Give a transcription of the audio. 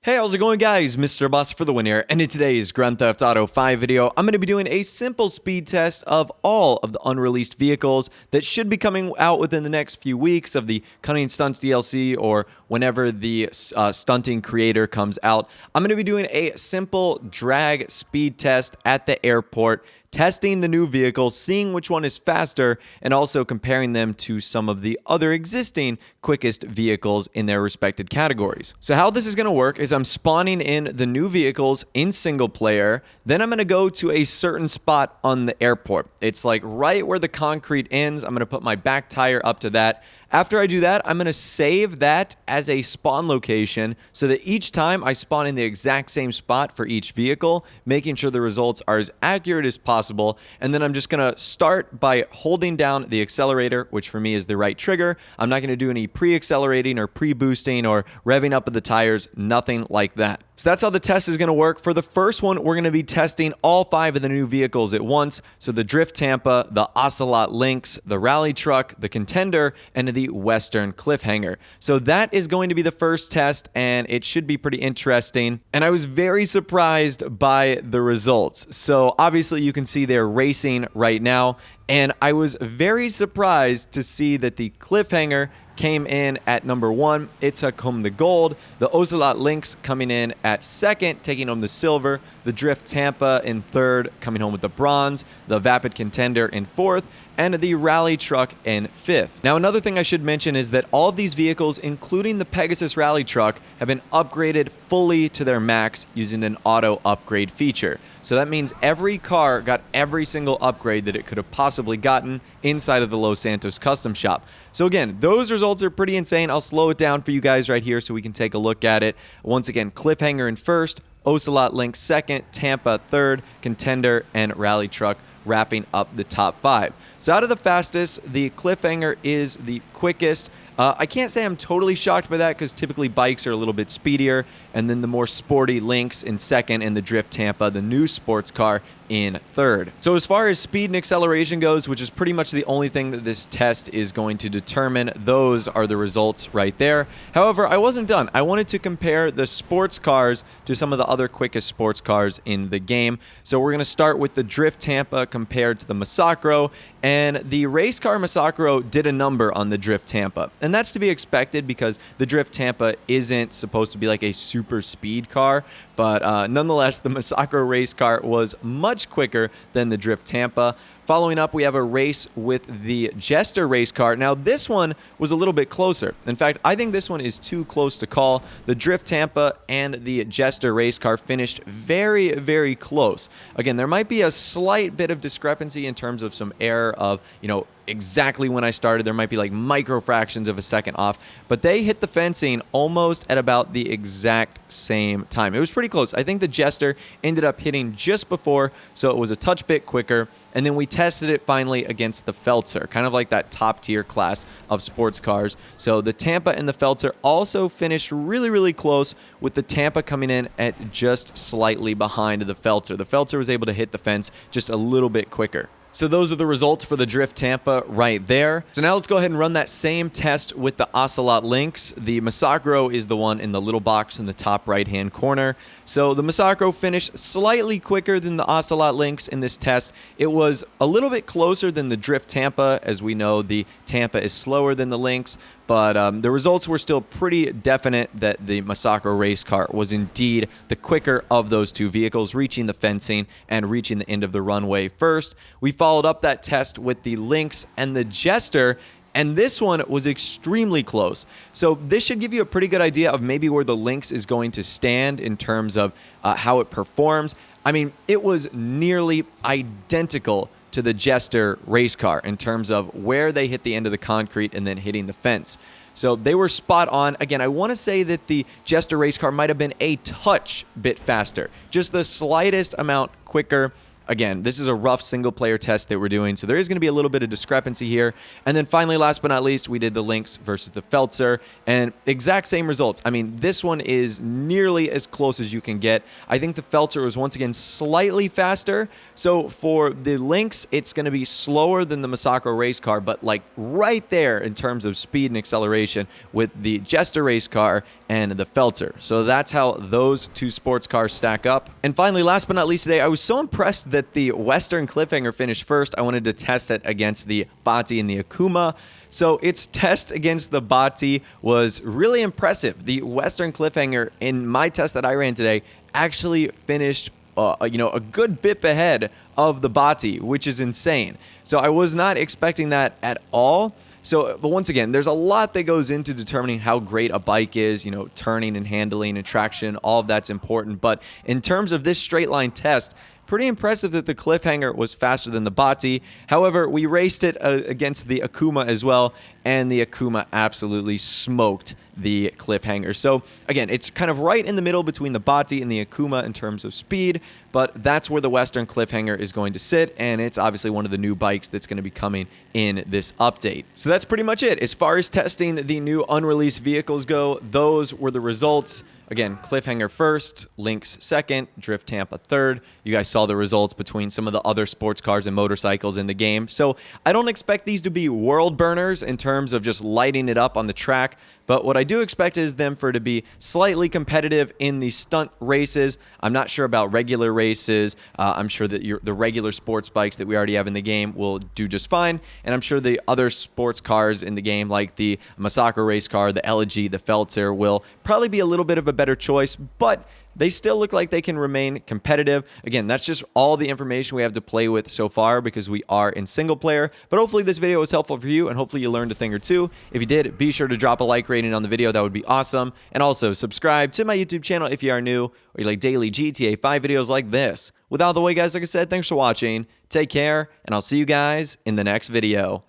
Hey, how's it going, guys? Mr. Boss for the win here, and in today's Grand Theft Auto 5 video, I'm going to be doing a simple speed test of all of the unreleased vehicles that should be coming out within the next few weeks of the Cunning Stunts DLC or whenever the stunting creator comes out. I'm going to be doing a simple drag speed test at the airport, testing the new vehicles, seeing which one is faster, and also comparing them to some of the other existing quickest vehicles in their respected categories. So how this is going to work is I'm spawning in the new vehicles in single player, then I'm going to go to a certain spot on the airport. It's like right where the concrete ends. I'm going to put my back tire up to that. After I do that, I'm going to save that as a spawn location so that each time I spawn in the exact same spot for each vehicle, making sure the results are as accurate as possible. And then I'm just going to start by holding down the accelerator, which for me is the right trigger. I'm not going to do any pre-accelerating or pre-boosting or revving up of the tires, nothing like that. So that's how the test is going to work. For the first one, we're going to be testing all 5 of the new vehicles at once. So the Drift Tampa, the Ocelot Lynx, the Rally Truck, the Contender, and the Western Cliffhanger. So that is going to be the first test, and it should be pretty interesting. And I was very surprised by the results. So obviously you can see they're racing right now, and I was very surprised to see that the Cliffhanger came in at number 1. It took home the gold. The Ocelot Lynx coming in at 2nd, taking home the silver. The Drift Tampa in 3rd, coming home with the bronze. The Vapid Contender in 4th. And the Rally Truck in 5th. Now, another thing I should mention is that all of these vehicles, including the Pegasus Rally Truck, have been upgraded fully to their max using an auto upgrade feature. So that means every car got every single upgrade that it could have possibly gotten inside of the Los Santos custom shop. So again, those results are pretty insane. I'll slow it down for you guys right here so we can take a look at it. Once again, Cliffhanger in 1st, Ocelot Lynx 2nd, Tampa 3rd, Contender, and Rally Truck wrapping up the top 5. So out of the fastest, the Cliffhanger is the quickest. I can't say I'm totally shocked by that because typically bikes are a little bit speedier, and then the more sporty Lynx in 2nd and the Drift Tampa, the new sports car, in 3rd. So as far as speed and acceleration goes, which is pretty much the only thing that this test is going to determine, those are the results right there. However, I wasn't done. I wanted to compare the sports cars to some of the other quickest sports cars in the game. So we're going to start with the Drift Tampa compared to the Massacro, and the race car Massacro did a number on the Drift Tampa. And that's to be expected because the Drift Tampa isn't supposed to be like a super speed car, but nonetheless, the Massacro race car was much quicker than the Drift Tampa. Following up, we have a race with the Jester race car. Now, this one was a little bit closer. In fact, I think this one is too close to call. The Drift Tampa and the Jester race car finished very, very close. Again, there might be a slight bit of discrepancy in terms of some error of, exactly when I started. There might be like micro fractions of a second off, but they hit the fencing almost at about the exact same time. It was pretty close. I think the Jester ended up hitting just before, so it was a touch bit quicker. And then we tested it finally against the Feltzer, kind of like that top tier class of sports cars. So the Tampa and the Feltzer also finished really, really close, with the Tampa coming in at just slightly behind the Feltzer. The Feltzer was able to hit the fence just a little bit quicker. So those are the results for the Drift Tampa right there. So now let's go ahead and run that same test with the Ocelot Lynx. The Massacro is the one in the little box in the top right-hand corner. So the Massacro finished slightly quicker than the Ocelot Lynx in this test. It was a little bit closer than the Drift Tampa. As we know, the Tampa is slower than the Lynx. But the results were still pretty definite that the Massacro race car was indeed the quicker of those two vehicles, reaching the fencing and reaching the end of the runway first. We followed up that test with the Lynx and the Jester, and this one was extremely close. So this should give you a pretty good idea of maybe where the Lynx is going to stand in terms of how it performs. I mean, it was nearly identical to the Jester race car in terms of where they hit the end of the concrete and then hitting the fence. So they were spot on. Again, I want to say that the Jester race car might have been a touch bit faster, just the slightest amount quicker. again, this is a rough single-player test that we're doing, so there is going to be a little bit of discrepancy here. And then finally, last but not least, we did the Lynx versus the Feltzer, and exact same results. I mean, this one is nearly as close as you can get. I think the Feltzer was once again slightly faster. So for the Lynx, it's going to be slower than the Masako race car, but like right there in terms of speed and acceleration with the Jester race car and the Feltzer. So that's how those two sports cars stack up. And finally, last but not least today, I was so impressed that the Western Cliffhanger finished first. I wanted to test it against the Bati and the Akuma. So its test against the Bati was really impressive. The Western Cliffhanger, in my test that I ran today, actually finished a good bit ahead of the Bati, which is insane. So I was not expecting that at all. So, but once again, there's a lot that goes into determining how great a bike is, turning and handling and traction, all of that's important. But in terms of this straight line test, pretty impressive that the Cliffhanger was faster than the Bati. However, we raced it against the Akuma as well, and the Akuma absolutely smoked the Cliffhanger. So again, it's kind of right in the middle between the Bati and the Akuma in terms of speed, but that's where the Western Cliffhanger is going to sit, and it's obviously one of the new bikes that's going to be coming in this update. So that's pretty much it. As far as testing the new unreleased vehicles go, those were the results. Again, Cliffhanger first, Lynx second, Drift Tampa third. You guys saw the results between some of the other sports cars and motorcycles in the game. So I don't expect these to be world burners in terms of just lighting it up on the track, but what I do expect is them for to be slightly competitive in the stunt races. I'm not sure about regular races. I'm sure that the regular sports bikes that we already have in the game will do just fine, and I'm sure the other sports cars in the game, like the Masako race car, the Elegy, the Feltzer, will probably be a little bit of a better choice, but they still look like they can remain competitive. Again, that's just all the information we have to play with so far because we are in single player. But hopefully this video was helpful for you, and hopefully you learned a thing or two. If you did, be sure to drop a like rating on the video. That would be awesome. And also subscribe to my YouTube channel if you are new or you like daily GTA 5 videos like this. With all the way, guys, like I said, thanks for watching. Take care, and I'll see you guys in the next video.